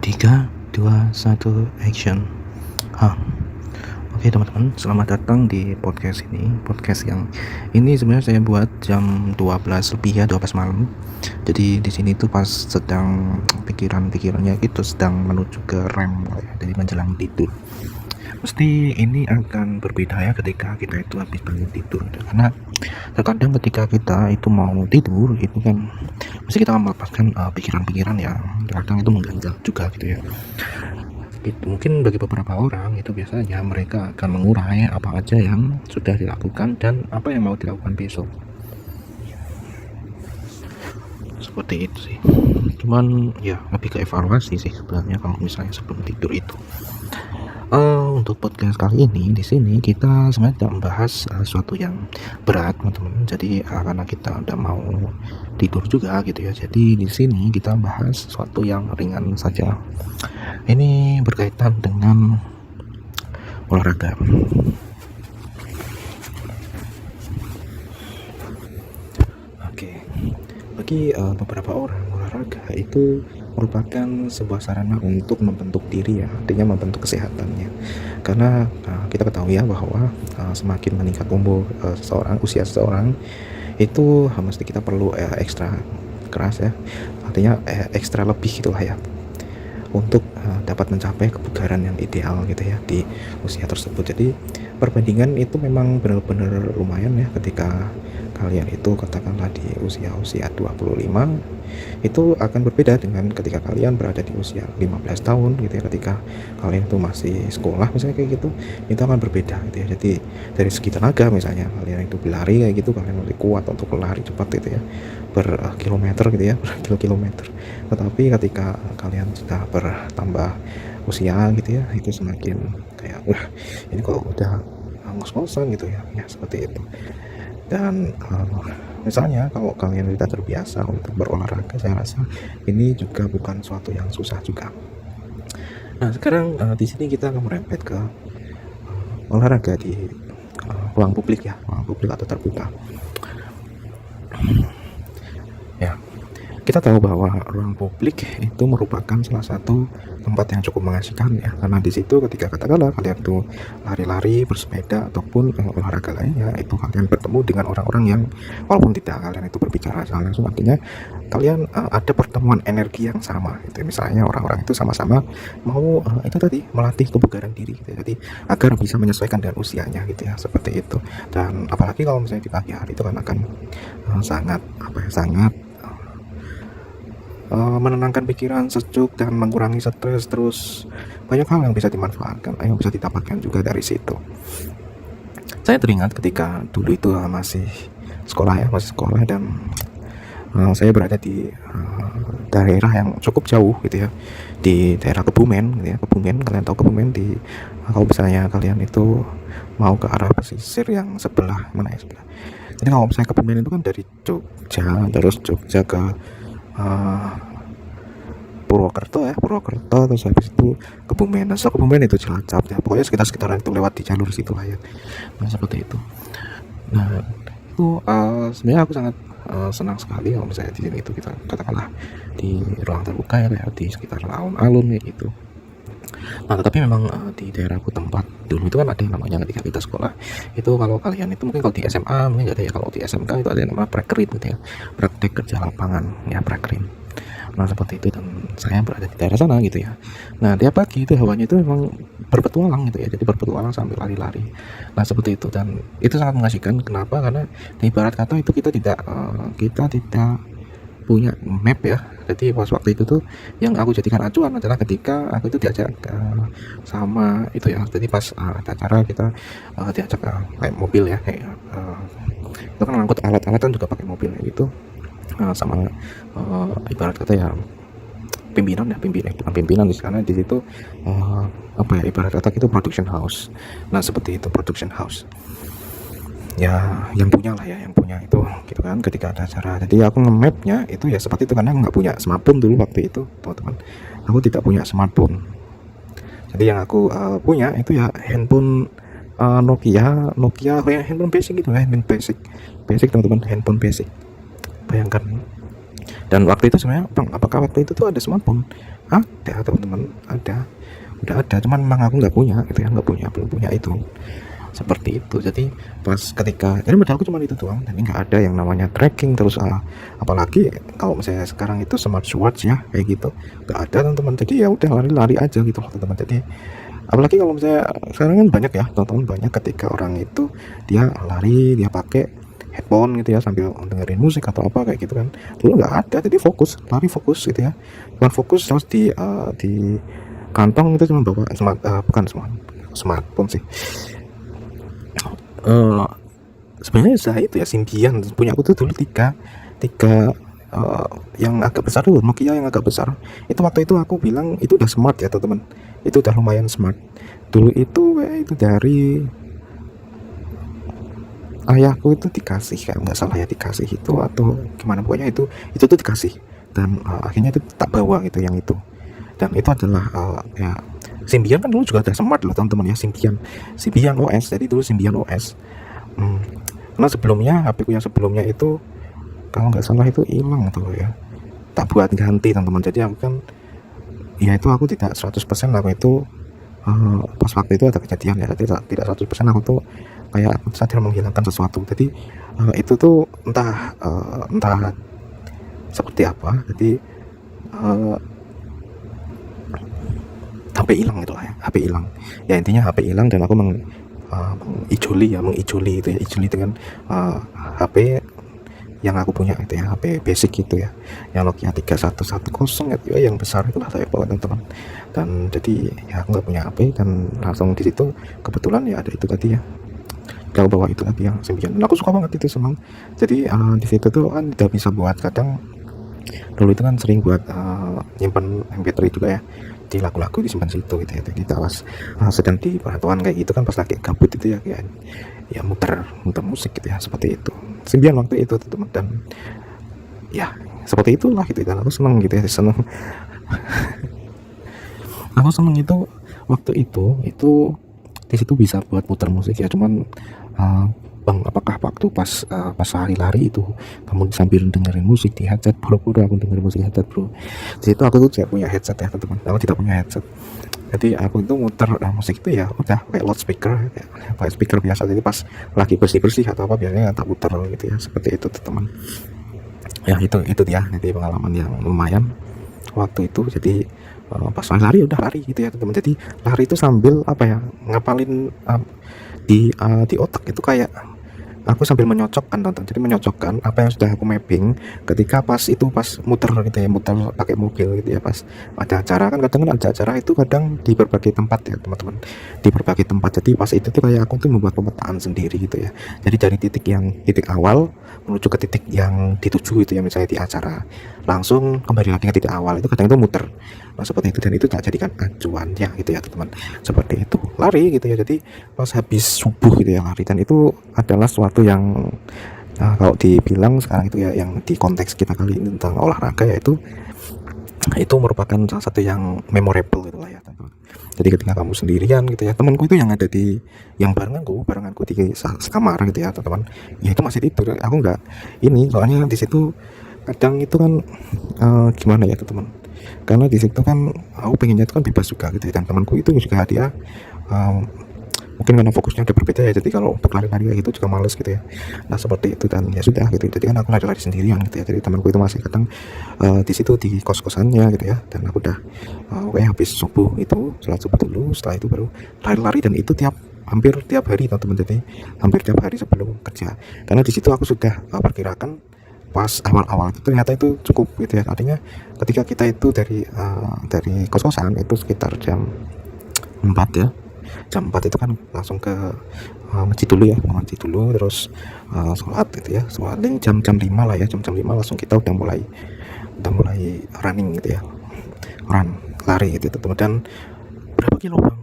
3, 2, 1, action. Hah. Oke teman-teman, selamat datang di podcast ini. Podcast yang ini sebenarnya saya buat jam 12 lebih ya, 12 malam. Jadi di sini tuh pas sedang pikirannya itu sedang menuju ke rem ya, jadi menjelang tidur. Pasti ini akan berbeda ya ketika kita itu habis bangun tidur, karena terkadang ketika kita itu mau tidur itu kan pasti kita melepaskan pikiran-pikiran yang kadang itu mengganjal juga gitu ya. Itu mungkin bagi beberapa orang itu biasanya mereka akan mengurai apa aja yang sudah dilakukan dan apa yang mau dilakukan besok, seperti itu sih. Cuman ya lebih ke evaluasi sih sebenarnya kalau misalnya sebelum tidur itu. Untuk podcast kali ini di sini kita sebenarnya tidak membahas sesuatu yang berat teman-teman. Jadi karena kita udah mau tidur juga gitu ya. Jadi di sini kita bahas sesuatu yang ringan saja. Ini berkaitan dengan olahraga. Oke, bagi beberapa orang olahraga itu merupakan sebuah sarana untuk membentuk diri ya, artinya membentuk kesehatannya. Karena kita ketahui ya bahwa semakin meningkat umur usia seseorang itu mesti kita perlu ekstra keras ya, artinya ekstra lebih gitulah ya, untuk dapat mencapai kebugaran yang ideal gitu ya di usia tersebut. Jadi perbandingan itu memang benar-benar lumayan ya ketika kalian itu katakanlah di usia 25 itu akan berbeda dengan ketika kalian berada di usia 15 tahun gitu ya, ketika kalian itu masih sekolah misalnya kayak gitu, itu akan berbeda gitu ya. Jadi dari segi tenaga misalnya kalian itu berlari kayak gitu, kalian lebih kuat untuk berlari cepat gitu ya, kilometer gitu ya, kilometer. Tetapi ketika kalian sudah bertambah usia gitu ya, itu semakin kayak wah ini kok udah ngos-ngosan gitu ya, seperti itu. Dan misalnya kalau kalian tidak terbiasa untuk berolahraga, saya rasa ini juga bukan suatu yang susah juga. Nah sekarang di sini kita akan merempet ke olahraga di ruang publik ya, ruang publik atau terbuka. Ya, kita tahu bahwa ruang publik itu merupakan salah satu tempat yang cukup mengasihkan ya, karena di situ ketika katakanlah kalian tuh lari-lari, bersepeda ataupun olahraga lainnya, itu kalian bertemu dengan orang-orang yang walaupun tidak kalian itu berbicara secara langsung, artinya kalian ada pertemuan energi yang sama gitu. Misalnya orang-orang itu sama-sama mau itu tadi melatih kebugaran diri gitu. Jadi agar bisa menyesuaikan dengan usianya gitu ya, seperti itu. Dan apalagi kalau misalnya di pagi hari itu kan akan sangat menenangkan pikiran, sejuk, dan mengurangi stres. Terus banyak hal yang bisa dimanfaatkan, yang bisa didapatkan juga dari situ. Saya teringat ketika dulu itu masih sekolah dan saya berada di daerah yang cukup jauh gitu ya, di daerah Kebumen gitu ya. Kebumen, kalian tahu Kebumen di kalau misalnya kalian itu mau ke arah pesisir yang sebelah mana ya, sebelah. Jadi kalau misalnya Kebumen itu kan dari Jogja, terus Jogja ke Purwokerto, terus habis itu Kebumen. Kebumen itu Cilacap ya, pokoknya sekitaran itu lewat di jalur situ lah ya. Nah seperti itu. Nah itu sebenarnya aku sangat senang sekali kalau misalnya di sini itu kita katakanlah di ruang terbuka ya, di sekitar alun-alun ya gitu. Nah tetapi memang di daerahku tempat dulu itu kan ada yang namanya ketika kita sekolah itu, kalau kalian itu mungkin kalau di SMA mungkin nggak ada ya, kalau di SMK itu ada yang namanya prakrin gitu ya, praktek kerja lapangan ya, prakrin. Nah seperti itu, dan saya berada di daerah sana gitu ya. Nah tiap pagi itu hawanya itu memang berpetualang gitu ya, jadi berpetualang sambil lari-lari. Nah seperti itu, dan itu sangat mengasihkan. Kenapa? Karena di ibarat kata itu kita tidak punya map ya. Jadi pas waktu itu tuh yang aku jadikan acuan adalah ketika aku itu diajak sama itu ya, jadi pas ada acara kita diajak kayak mobil ya, kayak itu kan ngangkut alat-alat kan juga pakai mobil gitu, sama ibarat kata ya pimpinan bukan pimpinan di sana, di situ apa ya, ibarat kata itu production house. Nah seperti itu, production house ya, yang punya itu gitu kan ketika ada acara. Jadi aku nge-mapnya itu ya seperti itu, karena aku nggak punya smartphone dulu waktu itu teman-teman, aku tidak punya smartphone. Jadi yang aku punya itu ya handphone Nokia handphone basic gitu ya, handphone basic teman-teman, handphone basic. Bayangkan Dan waktu itu sebenarnya bang, apakah waktu itu tuh ada smartphone? Ada teman-teman, ada, udah ada, cuman memang aku nggak punya gitu ya, nggak punya, belum punya itu, seperti itu. Jadi pas ketika, jadi modalku cuma itu doang, dan nggak ada yang namanya tracking terus, apalagi kalau misalnya sekarang itu smartwatch ya kayak gitu, nggak ada teman-teman. Jadi ya udah lari-lari aja gitu loh teman-teman. Jadi apalagi kalau misalnya sekarang kan banyak ya teman-teman, banyak ketika orang itu dia lari, dia pakai headphone gitu ya sambil dengerin musik atau apa kayak gitu kan. Dulu nggak ada, jadi fokus, lari fokus gitu ya, bukan fokus terus di kantong itu cuma bawa bukan smartphone sih. eh Sebenarnya saya itu ya Symbian punya aku tuh dulu tiga tiga yang agak besar dulu, Nokia yang agak besar itu. Waktu itu aku bilang itu udah smart ya teman-teman, itu udah lumayan smart dulu itu. Itu dari ayahku itu dikasih, kayak nggak salah ya, dikasih itu atau gimana, pokoknya itu tuh dikasih. Dan akhirnya itu tak bawa gitu yang itu. Dan itu adalah ya Symbian kan dulu juga ada smart loh teman-teman ya, Symbian OS. Jadi dulu Symbian OS. Karena sebelumnya HP ku yang sebelumnya itu kalau nggak salah itu hilang tuh ya, tak buat ganti teman-teman. Jadi aku kan ya itu aku tidak 100% aku itu pas waktu itu ada kejadian ya, jadi tidak 100% aku tuh kayak aku sadar menghilangkan sesuatu. Jadi itu tuh entah seperti apa, jadi HP hilang gitu lah ya, HP hilang ya, intinya HP hilang. Dan aku mengijoli itu ya, ijoli dengan HP yang aku punya itu ya, HP basic gitu ya, yang Nokia 3110 itu ya, yang besar itulah saya bawa teman-teman. Dan jadi ya aku nggak punya HP, dan langsung di situ kebetulan ya ada itu tadi ya, aku bawa itu tadi yang Symbian. Aku suka banget itu, senang. Jadi di situ tuh kan udah bisa buat, kadang dulu itu kan sering buat nyimpan MP3 juga ya, di lagu-lagu disimpan situ gitu ya. Jadi pas sedang di perantauan kayak gitu kan, pas lagi gabut itu ya, kayak ya muter musik gitu ya, seperti itu Symbian waktu itu teman. Dan ya seperti itulah gitu. Dan aku seneng gitu ya, aku seneng itu waktu itu di situ bisa buat putar musik ya. Cuman bang, apakah waktu pas lari itu kamu sambil dengerin musik di headset? Bro, aku dengerin musik headset bro. Di situ aku tuh tidak punya headset ya teman, aku tidak punya headset. Jadi aku itu muter musik itu ya udah kayak loudspeaker, kayak speaker biasa. Jadi pas lagi bersih atau apa biasanya tak putar gitu ya, seperti itu teman. Ya itu dia, jadi pengalaman yang lumayan waktu itu. Jadi pas lari udah lari gitu ya teman. Jadi lari itu sambil apa ya, ngapalin di otak itu, kayak aku sambil menyocokkan tonton. Jadi menyocokkan apa yang sudah aku mapping ketika pas muter gitu ya, muter pakai mobil gitu ya, pas ada acara kan, kadang ada acara itu kadang di berbagai tempat ya teman-teman, di berbagai tempat. Jadi pas itu tuh kayak aku tuh membuat pemetaan sendiri gitu ya. Jadi dari titik awal menuju ke titik yang dituju itu ya, misalnya di acara langsung kembali lagi ke titik awal itu, kadang itu muter. Nah seperti itu, dan itu tak jadikan acuan ya gitu ya teman, seperti itu. Lari gitu ya, jadi pas habis subuh gitu ya lari. Dan itu adalah suatu yang kalau dibilang sekarang itu ya, yang di konteks kita kali ini tentang olahraga, yaitu itu merupakan salah satu yang memorable gitu lah ya teman. Jadi ketika kamu sendirian gitu ya, temanku itu yang ada yang barenganku di sekamar gitu ya teman, ya itu masih tidur, aku nggak ini, soalnya di situ kadang itu kan gimana ya teman, karena di situ kan aku pengennya itu kan bebas juga gitu ya. Dan temanku itu juga dia mungkin karena fokusnya udah berbeda ya, jadi kalau untuk lari-lari kayak gitu juga males gitu ya. Nah seperti itu, dan ya sudah gitu. Jadi kan aku lari-lari sendirian gitu ya. Jadi temanku itu masih kadang di situ di kos-kosannya gitu ya. Dan aku udah habis subuh itu sholat subuh dulu, setelah itu baru lari-lari. Dan itu hampir tiap hari teman-teman, jadi hampir tiap hari sebelum kerja. Karena di situ aku sudah perkirakan pas awal-awal itu ternyata itu cukup gitu ya. Artinya ketika kita itu dari kos-kosan itu sekitar jam 4 ya, jam 4 itu kan langsung ke masjid dulu ya, masjid dulu, terus sholat gitu ya, sholat jam 5 lah ya, jam 5 langsung kita udah mulai running gitu ya, lari gitu teman. Dan berapa kilo bang?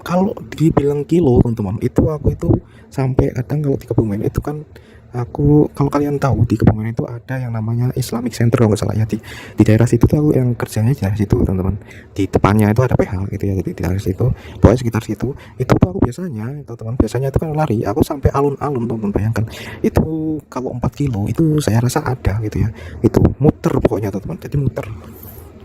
Kalau dibilang kilo teman-teman, itu aku itu sampai kadang kalau 30 menit itu kan aku kalau kalian tahu di Kebumen itu ada yang namanya Islamic Center kalau nggak salah ya, di daerah situ tuh aku yang kerjanya di daerah situ teman-teman. Di depannya itu ada PH gitu ya, jadi di daerah situ pokoknya sekitar situ itu tuh aku biasanya teman-teman, biasanya itu kan lari aku sampai alun-alun teman-teman. Bayangkan itu kalau 4 kilo itu saya rasa ada gitu ya, itu muter pokoknya teman-teman, jadi muter,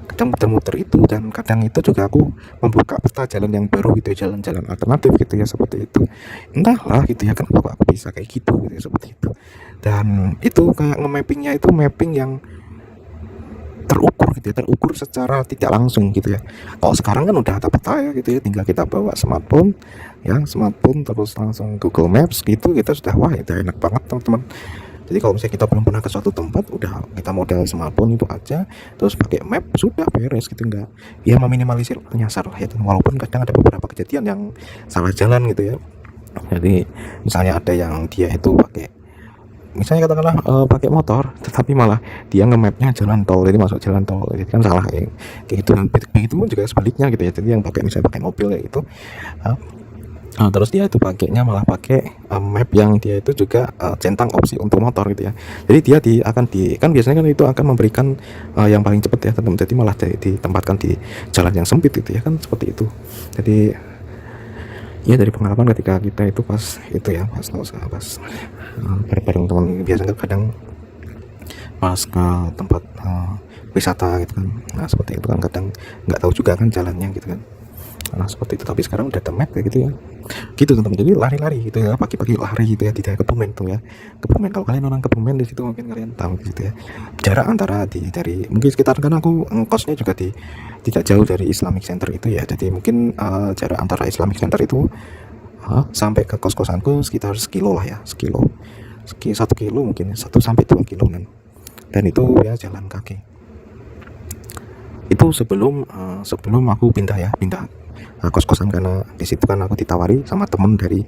kadang muter-muter itu, dan kadang itu juga aku membuka peta jalan yang baru gitu ya, jalan-jalan alternatif gitu ya, seperti itu. Entahlah gitu ya, kenapa aku bisa kayak gitu gitu ya, seperti itu. Dan itu kayak nge-mappingnya itu mapping yang terukur gitu ya, terukur secara tidak langsung gitu ya. Kalau sekarang kan udah ada peta ya gitu ya, tinggal kita bawa smartphone ya, smartphone terus langsung Google Maps gitu, kita sudah wah itu enak banget teman-teman. Jadi kalau misalnya kita belum pernah ke suatu tempat, udah kita modal smartphone itu aja, terus pakai map sudah beres gitu, enggak ya, meminimalisir penyasar lah ya. Walaupun kadang ada beberapa kejadian yang salah jalan gitu ya. Jadi misalnya ada yang dia itu pakai, misalnya katakanlah pakai motor, tetapi malah dia nge-mapnya jalan tol, jadi masuk jalan tol, jadi kan salah ya. Kayak gitu, dan begitu pun juga sebaliknya gitu ya. Jadi yang pakai misalnya pakai mobil ya itu, terus dia itu pakainya malah pakai map yang dia itu juga centang opsi untuk motor gitu ya. Jadi dia kan biasanya kan itu akan memberikan yang paling cepat ya teman-teman. Jadi malah ditempatkan di jalan yang sempit gitu ya, kan seperti itu. Jadi ya dari pengalaman ketika kita itu pas itu ya, pas bareng teman, biasanya kadang pas ke tempat wisata gitu kan, nah seperti itu kan kadang nggak tahu juga kan jalannya gitu kan. Nah seperti itu, tapi sekarang udah ada map kayak gitu ya, gitu teman-teman. Jadi lari-lari gitu ya, pagi-pagi lari gitu ya di daerah Kebumen tuh ya. Kebumen, kalau kalian orang Kebumen di situ mungkin kalian tahu gitu ya, jarak antara dari mungkin sekitar, karena aku ngkosnya juga tidak jauh dari Islamic Center itu ya, jadi mungkin jarak antara Islamic Center itu sampai ke kos-kosanku sekitar sekilo lah ya, sekilo, 1 kilo mungkin 1 sampai 2 kilo kan. Dan itu ya jalan kaki. Itu sebelum aku pindah kos-kosan, karena di situ kan aku ditawari sama teman dari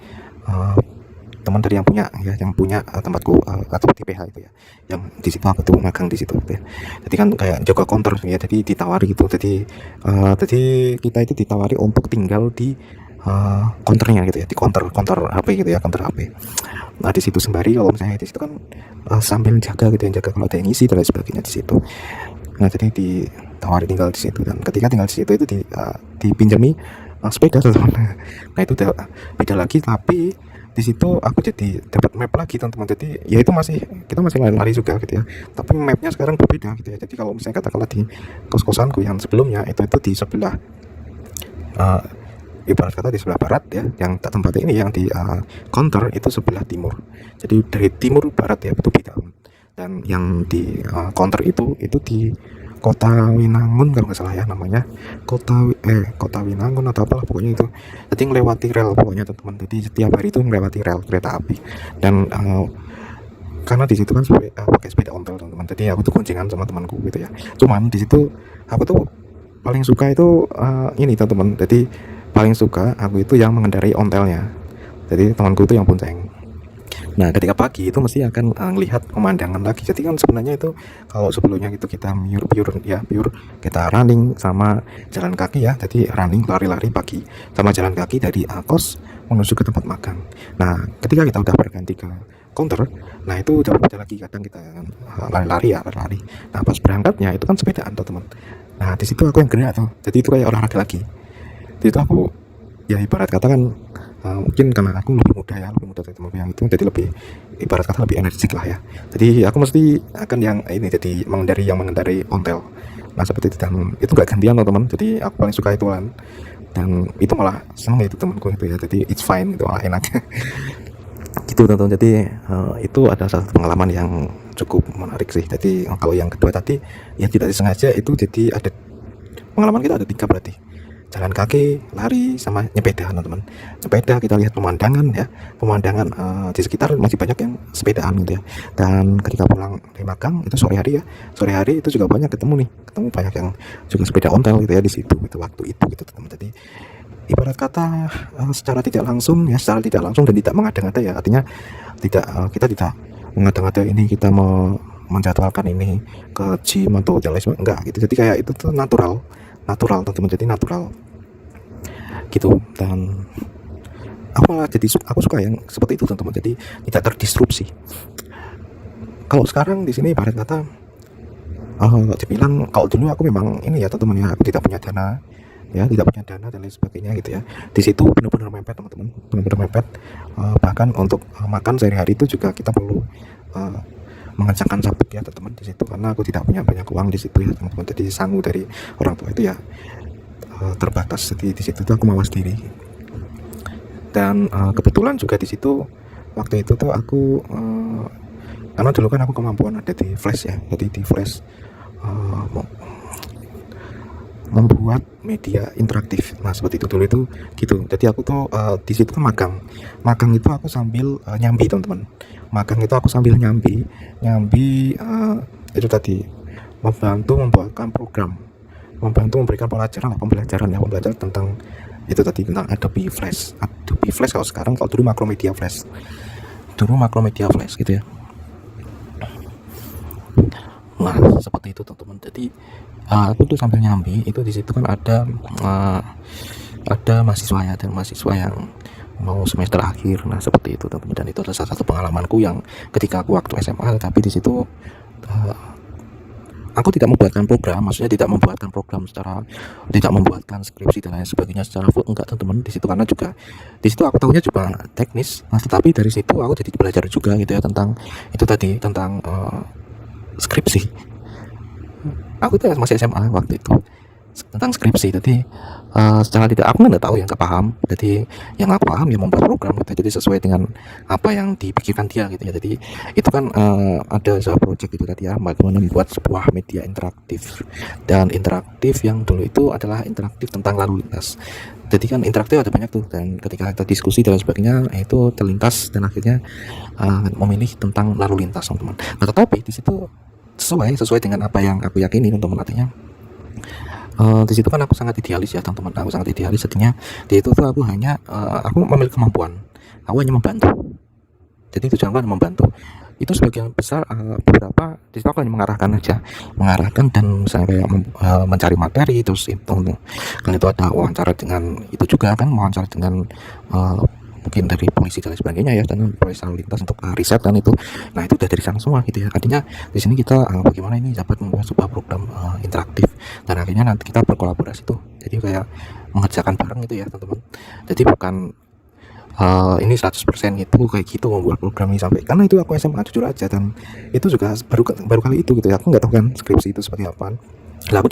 yang punya tempatku atau di PH itu ya, yang di situ aku tuh magang di situ gitu ya. Jadi kan kayak jaga counter ya, jadi ditawari gitu. Jadi kita itu ditawari untuk tinggal di counternya gitu ya, di counter HP gitu ya, counter HP. Nah di situ sembari kalau misalnya di situ kan sambil jaga gitu ya, jaga kalau ada yang ngisi dan lain sebagainya di situ. Nah jadi ditawari tinggal di situ, dan ketika tinggal di situ itu dipinjami sepeda teman-teman. Nah itu udah beda lagi, tapi di situ aku jadi dapat map lagi teman-teman. Jadi ya itu kita masih lari-lari juga gitu ya, tapi mapnya sekarang berbeda gitu ya. Jadi kalau misalnya katakanlah di kos-kosanku yang sebelumnya itu di sebelah ibarat kata di sebelah barat ya, yang tak tempat ini yang di counter itu sebelah timur. Jadi dari timur barat ya, itu beda. Dan yang di counter itu di Kota Winangun kalau nggak salah ya namanya, Kota Winangun atau apalah pokoknya itu. Jadi melewati rel pokoknya teman-teman. Jadi setiap hari itu melewati rel kereta api. Dan karena di situ kan pakai sepeda ontel teman-teman. Jadi aku tuh goncengan sama temanku gitu ya. Cuman di situ aku tuh paling suka itu ini teman-teman. Jadi paling suka aku itu yang mengendarai ontelnya. Jadi temanku itu yang bonceng. Nah ketika pagi itu mesti akan ngelihat pemandangan lagi. Jadi kan sebenarnya itu kalau sebelumnya itu kita pure kita running sama jalan kaki ya. Jadi running lari-lari pagi sama jalan kaki dari kos menuju ke tempat magang. Nah ketika kita udah berganti ke counter, nah itu udah berbeda lagi, kadang kita lari-lari. Nah pas berangkatnya itu kan sepedaan tuh teman. Nah di situ aku yang gerak tuh, jadi itu kayak olahraga lagi. Jadi itu aku ya ibarat kata kan mungkin karena aku lebih muda dari teman yang itu, jadi lebih ibarat kata lebih energik lah ya. Jadi aku mesti akan yang ini, jadi mengendari ontel. Nah seperti itu, dan itu gak gantian loh teman. Jadi aku paling suka itu kan, dan itu malah seneng itu temanku itu ya. Jadi it's fine, itu malah enak. Gitu teman-teman. Jadi itu ada satu pengalaman yang cukup menarik sih. Jadi kalau yang kedua tadi ya tidak disengaja itu, jadi ada pengalaman kita ada 3 berarti. Jalan kaki, lari, sama nyepeda teman-teman. Nyepeda kita lihat pemandangan ya, di sekitar masih banyak yang sepedaan gitu ya. Dan ketika pulang dari magang itu sore hari itu juga banyak ketemu banyak yang juga sepeda ontel gitu ya di situ, itu waktu itu gitu teman-teman. Jadi ibarat kata secara tidak langsung dan tidak mengada-ngada ya, artinya kita tidak mengada-ngada ini kita mau menjadwalkan ini ke gym atau jalan enggak gitu. Jadi kayak itu tuh natural teman-teman, jadi natural gitu. Dan aku suka yang seperti itu teman-teman, jadi tidak terdisrupsi. Kalau sekarang di sini ibarat kata dibilang kalau dulu aku memang ini ya teman-teman ya, aku tidak punya dana ya, tidak punya dana dan lain sebagainya gitu ya. Di situ benar-benar mepet teman-teman, benar-benar mepet. Bahkan untuk makan sehari-hari itu juga kita perlu uh, mengencangkan sabuk ya teman-teman di situ, karena aku tidak punya banyak uang di situ ya teman-teman. Jadi sangu dari orang tua itu ya terbatas. Jadi di situ tuh aku mawas diri. Dan kebetulan juga di situ waktu itu tuh aku karena dulu kan aku kemampuan ada di flash ya, jadi di flash membuat media interaktif. Nah seperti itu dulu itu gitu. Jadi aku tuh di situ kan magang itu aku sambil nyambi teman-teman. Magang itu aku sambil nyambi itu tadi membantu membuatkan program, membantu memberikan pembelajaran tentang itu tadi, tentang Adobe Flash. Kalau dulu Macromedia Flash gitu ya. Nah seperti itu teman-teman. Jadi aku tuh sambil nyambi itu, di situ kan ada mahasiswa ya, dan mahasiswa yang mau semester akhir. Nah seperti itu teman-teman. Dan itu adalah salah satu pengalamanku yang ketika aku waktu SMA. Tapi di situ aku tidak membuatkan program, maksudnya tidak membuatkan skripsi dan lain sebagainya secara full, enggak teman-teman di situ, karena juga di situ aku tahunya juga teknis. Nah tetapi dari situ aku jadi belajar juga gitu ya tentang itu tadi, tentang skripsi. Aku tuh masih SMA waktu itu, tentang skripsi. Jadi secara tidak, aku nggak tahu, yang nggak paham. Jadi yang aku paham ya membuat program gitu, jadi sesuai dengan apa yang dipikirkan dia gitu ya. Jadi itu kan ada sebuah project itu tadi ya, bagaimana membuat sebuah media interaktif. Dan interaktif yang dulu itu adalah interaktif tentang lalu lintas. Jadi kan interaktif ada banyak tuh, dan ketika kita diskusi dan sebagainya itu terlintas, dan akhirnya memilih tentang lalu lintas teman-teman. Nah tetapi di situ sesuai dengan apa yang aku yakini teman-teman. Artinya di situ kan aku sangat idealis ya teman-teman, aku sangat idealis. Artinya di itu tuh aku memiliki kemampuan, aku hanya membantu. Jadi tujuanku hanya membantu. Itu sebagian besar beberapa di situ aku hanya mengarahkan dan misalnya kayak mencari materi. Terus itu kan itu ada wawancara dengan itu juga kan, wawancara dengan mungkin dari polisi dan sebagainya ya, dan polisi lalu lintas untuk riset kan itu. Nah itu udah dari sana semua gitu ya. Artinya di sini kita bagaimana ini dapat membuat sebuah program interaktif, dan akhirnya nanti kita berkolaborasi tuh. Jadi kayak mengerjakan bareng gitu ya teman-teman. Jadi bukan ini 100% itu kayak gitu membuat program ini sampai, karena itu aku SMA jujur aja, dan itu juga baru kali itu gitu ya. Aku nggak tahu kan skripsi itu seperti apa. Lah aku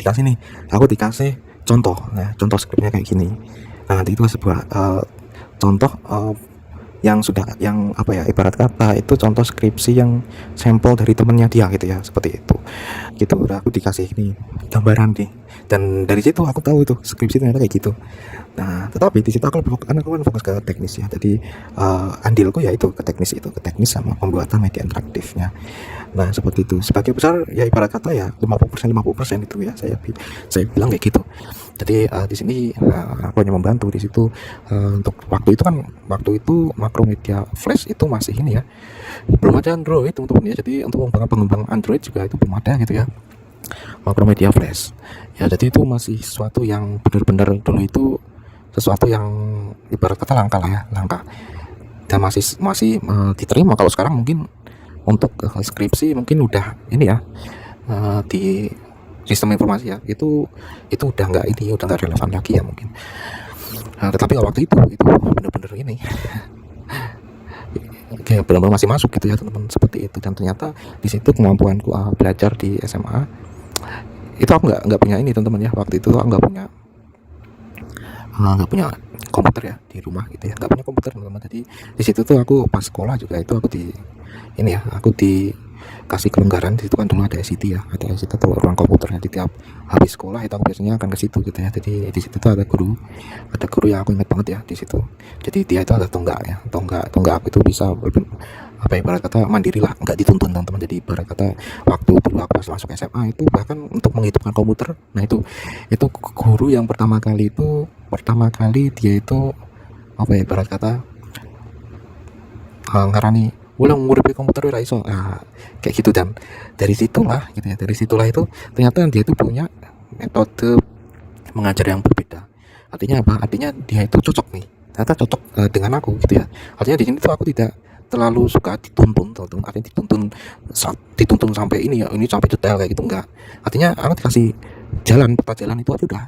dikasih contoh, nah contoh skripnya kayak gini. Nah nanti itu sebuah contoh yang apa ya, ibarat kata itu contoh skripsi yang sampel dari temennya dia gitu ya, seperti itu gitu. Udah aku dikasih ini gambaran nih, dan dari situ aku tahu itu skripsi ternyata kayak gitu. Nah tetapi di situ aku kan fokus ke teknis ya. Jadi andilku ya itu ke teknis sama pembuatan media interaktifnya. Nah seperti itu, sebagai besar ya ibarat kata ya 50% itu ya, saya bilang kayak gitu. Jadi di sini aku hanya membantu di situ. Untuk waktu itu Macromedia Flash itu masih ini ya, belum ada Android teman-teman ya. Jadi untuk pengembang Android juga itu belum ada gitu ya, Macromedia Flash ya. Jadi itu masih sesuatu yang benar-benar dulu itu sesuatu yang ibarat kata langka lah ya, langka, dan masih diterima. Kalau sekarang mungkin untuk skripsi mungkin udah ini ya, di sistem informasi ya, itu udah nggak relevan lagi ya mungkin. Nah, tetapi waktu itu benar-benar ini kayak benar-benar masih masuk gitu ya teman-teman, seperti itu. Dan ternyata di situ kemampuanku belajar di SMA itu aku nggak punya ini teman-teman ya. Waktu itu aku nggak punya komputer ya di rumah gitu ya, nggak punya komputer teman-teman. Jadi di situ tuh aku pas sekolah juga itu aku dikasih kelonggaran. Di situ kan dulu ada SIT ya, atau ruang komputer. Jadi tiap habis sekolah itu aku biasanya akan ke situ gitu ya. Jadi di situ tuh ada guru yang aku ingat banget ya di situ. Jadi dia itu ada tonggak aku itu bisa apa ibarat kata mandiri lah, nggak dituntun teman-teman. Jadi ibarat kata waktu dulu aku pas masuk SMA itu bahkan untuk menghidupkan komputer, nah itu guru yang pertama kali dia itu apa ya, ibarat kata ngarani ulang nguripi komputer ora iso, kayak gitu. Dan dari situlah itu ternyata dia itu punya metode mengajar yang berbeda. Artinya apa? Artinya dia itu cocok dengan aku gitu ya. Artinya di sini tuh aku tidak terlalu suka dituntun teman-teman, artinya dituntun sampai ini ya, ini sampai detail kayak gitu enggak. Artinya aku dikasih peta jalan itu aja udah,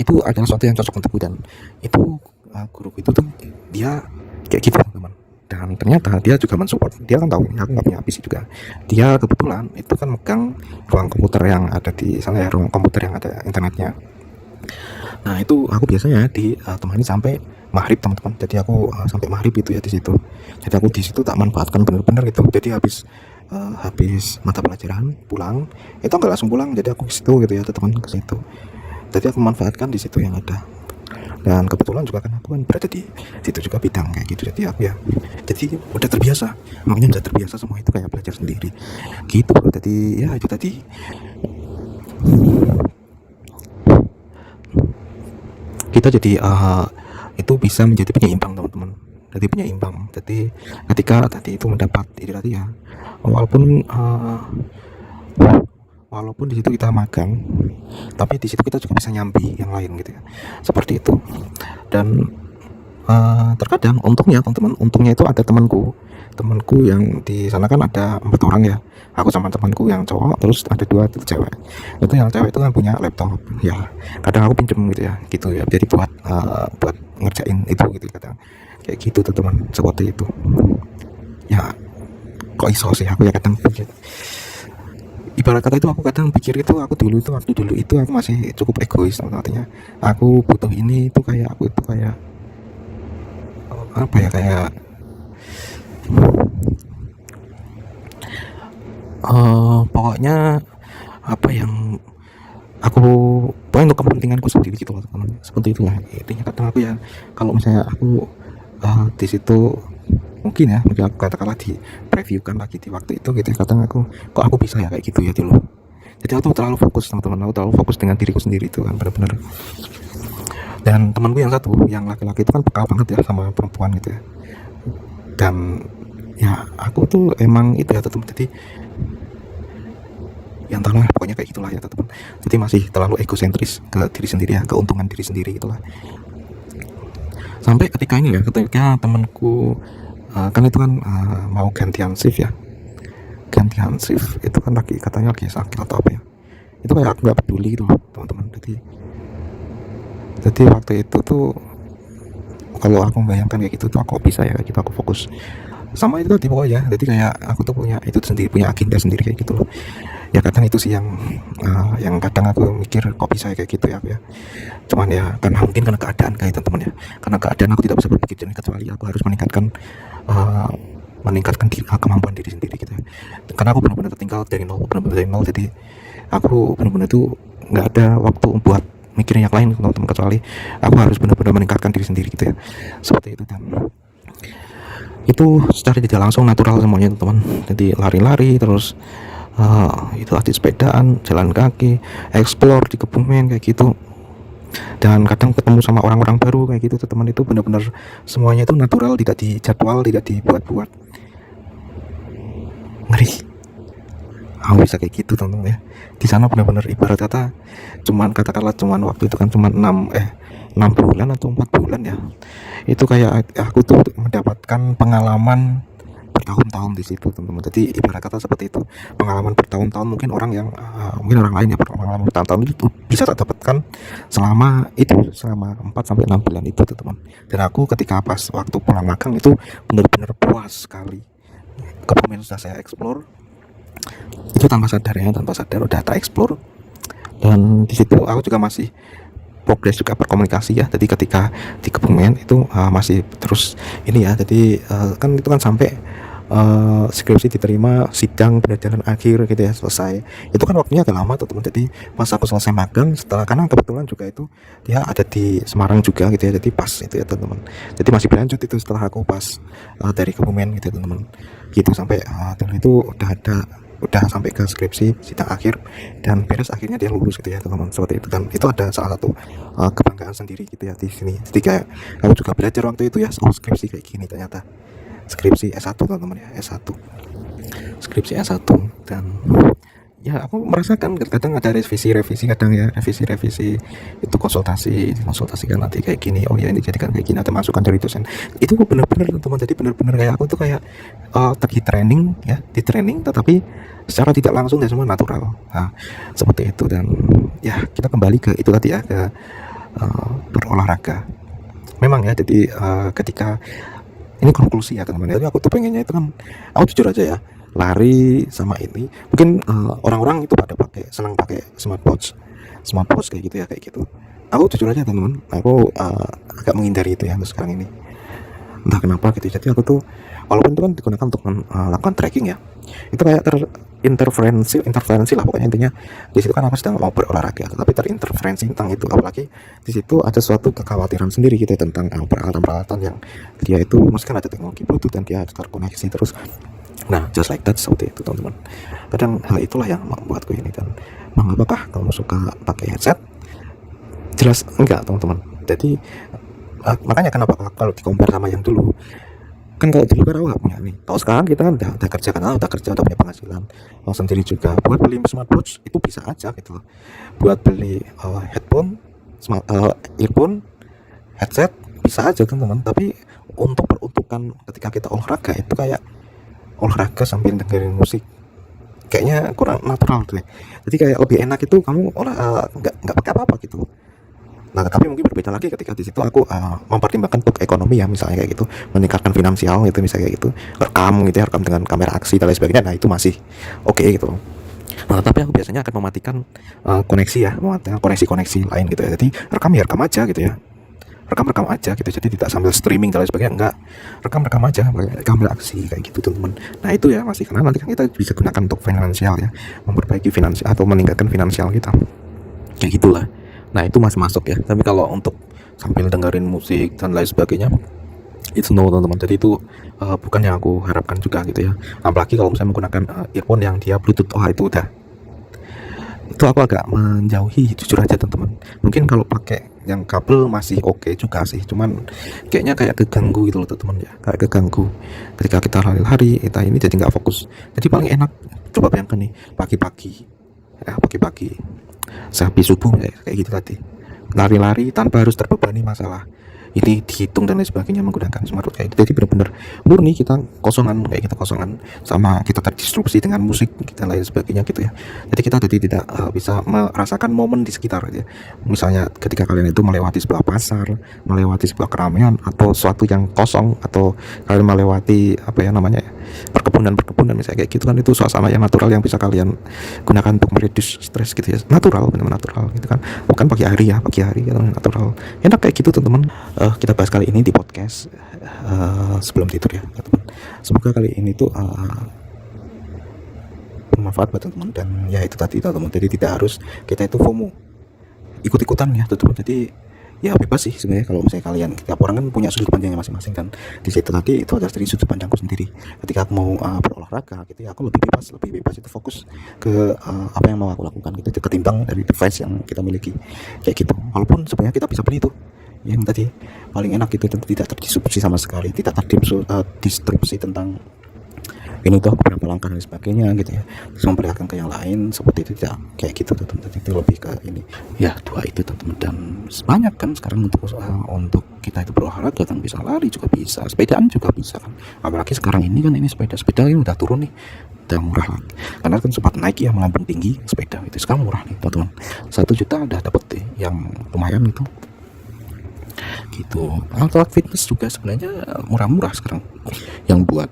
itu adalah sesuatu yang cocok untukku. Dan itu guruku itu tuh dia kayak gitu teman-teman. Dan ternyata dia juga mensupport, dia kan tahu aku nggak punya PC juga, dia kebetulan itu kan megang ruang komputer yang ada di sana ya, ruang komputer yang ada internetnya. Nah itu aku biasanya ditemani sampai maghrib teman-teman. Jadi aku sampai maghrib itu ya di situ. Jadi aku di situ tak manfaatkan bener-bener gitu. Jadi habis mata pelajaran pulang itu nggak langsung pulang, jadi aku ke situ gitu ya teman, ke situ. Jadi aku manfaatkan di situ yang ada. Dan kebetulan juga kan aku kan berada di situ juga bidang kayak gitu, jadi aku ya jadi udah terbiasa, makanya udah terbiasa semua itu kayak belajar sendiri gitu bro. Jadi ya itu tadi, kita jadi itu bisa menjadi penyeimbang teman-teman. Jadi penyeimbang, jadi ketika tadi itu mendapat itu tadi ya, walaupun walaupun di situ kita magang, tapi di situ kita juga bisa nyambi yang lain gitu ya, seperti itu. Dan terkadang untungnya teman-teman, untungnya itu ada temanku yang di sana kan ada 4 orang ya, aku sama temanku yang cowok, terus ada 2 itu cewek. Itu yang cewek itu kan punya laptop ya, kadang aku pinjem gitu ya, jadi buat ngerjain itu gitu, kadang kayak gitu tuh teman, seperti itu ya. Kok iso sih aku ya kadang pikir, ibarat kata itu aku kadang pikir itu aku waktu dulu itu aku masih cukup egois, artinya aku butuh ini itu kayak aku itu kayak apa ya, kayak pokoknya apa yang aku pokoknya untuk kepentinganku sendiri gitu loh teman, seperti itulah intinya. Kadang aku ya kalau misalnya aku di situ mungkin aku katakanlah di previewkan lagi di waktu itu gitu, kadang kok aku bisa ya kayak gitu ya dulu. Jadi aku tuh terlalu fokus teman-teman, aku terlalu fokus dengan diriku sendiri itu kan benar-benar. Dan temanku yang satu yang laki-laki itu kan peka banget ya sama perempuan gitu ya, dan ya aku tuh emang itu ya teman, jadi yang entahlah pokoknya kayak gitulah ya teman. Jadi masih terlalu egosentris ke diri sendiri ya, keuntungan diri sendiri gitulah. Sampai ketika ini ya, ketika temanku kan itu kan mau gantian shift ya, gantian shift itu kan katanya lagi sakit atau apa ya, itu kayak aku nggak peduli gitu teman-teman. Jadi waktu itu tuh kalau aku membayangkan kayak gitu tuh aku bisa ya kayak gitu, aku fokus sama itu tadi pokoknya. Jadi kayak aku tuh punya itu sendiri, punya agenda sendiri kayak gitu loh ya. Kadang itu sih yang kadang aku mikir kok bisa ya kayak gitu ya. Cuman ya karena mungkin karena keadaan kayak teman-teman ya, karena keadaan aku tidak bisa berpikir jernih kecuali aku harus meningkatkan kemampuan diri sendiri gitu ya. Karena aku benar-benar tertinggal dari nol, jadi aku benar-benar tuh nggak ada waktu buat mikirin yang lain teman-teman, kecuali aku harus benar-benar meningkatkan diri sendiri gitu ya, seperti itu. Dan itu secara tidak langsung natural semuanya teman. Jadi lari-lari terus itu tadi sepedaan, jalan kaki, explore di Kebumen kayak gitu, dan kadang ketemu sama orang-orang baru kayak gitu teman. Itu benar-benar semuanya itu natural, tidak dijadwal, tidak dibuat-buat. Ngeri aku bisa kayak gitu teman-teman ya. Di sana benar-benar ibarat kata katakanlah waktu itu kan cuma 6 bulan atau 4 bulan ya, itu kayak aku tuh mendapatkan pengalaman bertahun-tahun di situ teman-teman. Jadi ibarat kata seperti itu, pengalaman bertahun-tahun. Mungkin orang lain ya pengalaman bertahun-tahun itu bisa tak dapatkan selama 4 sampai 6 bulan itu teman. Dan aku ketika pas waktu pulang magang itu benar-benar puas sekali. Kebumen sudah saya explore itu tanpa sadar udah tak explore. Dan di situ aku juga masih progres juga berkomunikasi ya. Jadi ketika di Kebumen itu masih terus ini ya. Jadi kan itu kan sampai skripsi diterima, sidang penelitian akhir gitu ya, selesai. Itu kan waktunya agak lama teman. Jadi pas aku selesai magang, karena kebetulan juga itu dia ada di Semarang juga gitu ya, jadi pas itu ya teman-teman. Jadi masih berlanjut itu setelah aku pas dari Kebumen gitu teman-teman, gitu sampai itu udah sampai ke skripsi sidang akhir dan beres, akhirnya dia lulus gitu ya teman-teman, seperti itu. Dan itu ada salah satu kebanggaan sendiri gitu ya di sini. Jadi kayak aku juga belajar waktu itu ya, skripsi kayak gini ternyata. Skripsi S1 teman-teman ya, S1 skripsi S1. Dan ya aku merasakan kadang ada revisi kadang ya, revisi itu konsultasikan nanti kayak gini, oh ya ini jadikan kayak gini, ada masukan dari dosen. Itu bener-bener teman, jadi bener-bener kayak aku tuh kayak di training ya, di training tetapi secara tidak langsung dan semua natural. Nah, seperti itu. Dan ya kita kembali ke itu tadi ya, ke berolahraga. Memang ya, jadi ketika ini konklusi ya teman-teman, jadi aku tuh pengennya itu kan, aku jujur aja ya, lari sama ini mungkin orang-orang itu pada senang pakai smartwatch kayak gitu ya, kayak gitu. Aku jujur aja teman-teman, aku agak menghindari itu ya untuk sekarang ini, entah kenapa gitu. Jadi aku tuh walaupun itu kan digunakan untuk melakukan tracking ya, itu kayak interferensi lah pokoknya. Intinya di situ kan aku sedang mau berolahraga tetapi terinterferensi tentang itu, apalagi di situ ada suatu kekhawatiran sendiri gitu ya, tentang peralatan-peralatan yang dia itu mesti kan ada teknologi Bluetooth dan dia terkoneksi terus. Nah, just like that, seperti itu teman-teman. Kadang hal itulah yang membuatku ini. Dan mengapakah kamu suka pakai headset? Jelas enggak teman-teman. Jadi makanya kenapa kalau dikompar sama yang dulu, kan kalau dulu kan aku gak punya nih, kalau sekarang kita kan udah kerja, kan udah kerja, udah punya penghasilan sendiri juga. Buat beli smartwatch itu bisa aja gitu loh, buat beli headphone, earphone, headset bisa aja teman-teman. Tapi untuk peruntukan ketika kita olahraga, itu kayak olahraga sambil dengerin musik, kayaknya kurang natural tuh ya. Jadi kayak lebih enak itu kamu nggak pakai apa-apa gitu. Nah, tapi mungkin berbeda lagi ketika di situ aku mempertimbangkan untuk ekonomi ya, misalnya kayak gitu, meningkatkan finansial gitu, misalnya kayak gitu, rekam gitu ya, rekam dengan kamera aksi dan lain sebagainya. Nah, itu masih oke gitu. Nah, tapi aku biasanya akan mematikan koneksi ya, mematikan koneksi lain gitu ya. Jadi rekam aja gitu ya, rekam aja gitu. Jadi tidak sambil streaming dan lain sebagainya, enggak, rekam aja pakai kamera aksi kayak gitu teman-teman. Nah, itu ya masih, karena nanti kan kita bisa gunakan untuk finansial ya, memperbaiki finansial atau meningkatkan finansial kita, kayak gitulah. Nah, itu masih masuk ya. Tapi kalau untuk sambil dengerin musik dan lain sebagainya, itu no teman-teman. Jadi itu bukan yang aku harapkan juga gitu ya. Apalagi kalau misalnya menggunakan earphone yang dia Bluetooth, itu udah, itu aku agak menjauhi, jujur aja teman-teman. Mungkin kalau pakai yang kabel masih oke juga sih, cuman kayaknya kayak keganggu gitu loh teman-teman ya, kayak keganggu ketika kita lari-lari, kita ini jadi nggak fokus. Jadi paling enak, coba bayangkan nih, pagi-pagi sehabis subuh kayak gitu tadi, lari-lari tanpa harus terbebani masalah ini dihitung dan lain sebagainya menggunakan smartwatch kayak gitu. Jadi benar-benar murni kita kosongan, kayak kita kosongan, sama kita terdisrupsi dengan musik kita lain sebagainya gitu ya. Jadi kita jadi tidak bisa merasakan momen di sekitar ya. Misalnya ketika kalian itu melewati sebuah pasar, melewati sebuah keramaian atau suatu yang kosong, atau kalian melewati apa ya namanya ya, perkebunan misalnya kayak gitu kan, itu suasana yang natural yang bisa kalian gunakan untuk mereduce stres gitu ya. Natural, benar-benar natural gitu kan. Bukan pagi hari gitu, natural, enak kayak gitu teman-teman. Kita bahas kali ini di podcast sebelum tidur ya teman-teman. Semoga kali ini tuh bermanfaat buat teman-teman. Dan ya itu tadi teman-teman, jadi tidak harus kita itu FOMO, ikut-ikutan ya teman-teman. Jadi ya bebas sih sebenarnya, kalau misalnya kalian, tiap orang kan punya sudut pandangnya masing-masing kan. Di situ tadi itu adalah dari sudut pandangku sendiri. Ketika aku mau berolahraga gitu ya, aku lebih bebas itu fokus ke apa yang mau aku lakukan gitu, ketimbang dari device yang kita miliki kayak gitu. Walaupun sebenarnya kita bisa beli tuh yang tadi paling enak gitu, tidak terdisrupsi sama sekali, tidak terdisrupsi tentang ini tuh beberapa langkah dan sebagainya gitu ya, terus memperlihatkan ke yang lain seperti itu, tidak kayak gitu teman-teman. Itu lebih ke ini ya, dua itu teman-teman. Dan banyak kan sekarang untuk kita itu berolahraga kan, bisa lari juga bisa, sepedaan juga bisa kan. Apalagi sekarang ini kan, ini sepeda ini udah turun nih, udah murah lagi, karena kan sempat naik ya, melambung tinggi sepeda itu, sekarang murah nih teman-teman. 1 juta udah dapet deh yang lumayan itu gitu. Alat fitness juga sebenarnya murah-murah sekarang, yang buat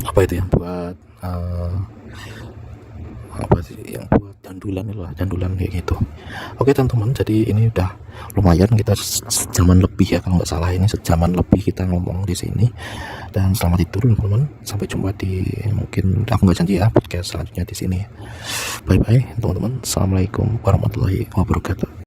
apa itu, yang buat apa sih, yang buat candulan kayak gitu. Oke teman-teman, jadi ini udah lumayan, kita sejaman lebih ya kalau nggak salah, ini sejaman lebih kita ngomong di sini. Dan selamat tidur teman-teman, sampai jumpa di, mungkin aku nggak janji ya, podcast selanjutnya di sini. Bye bye teman-teman, assalamualaikum warahmatullahi wabarakatuh.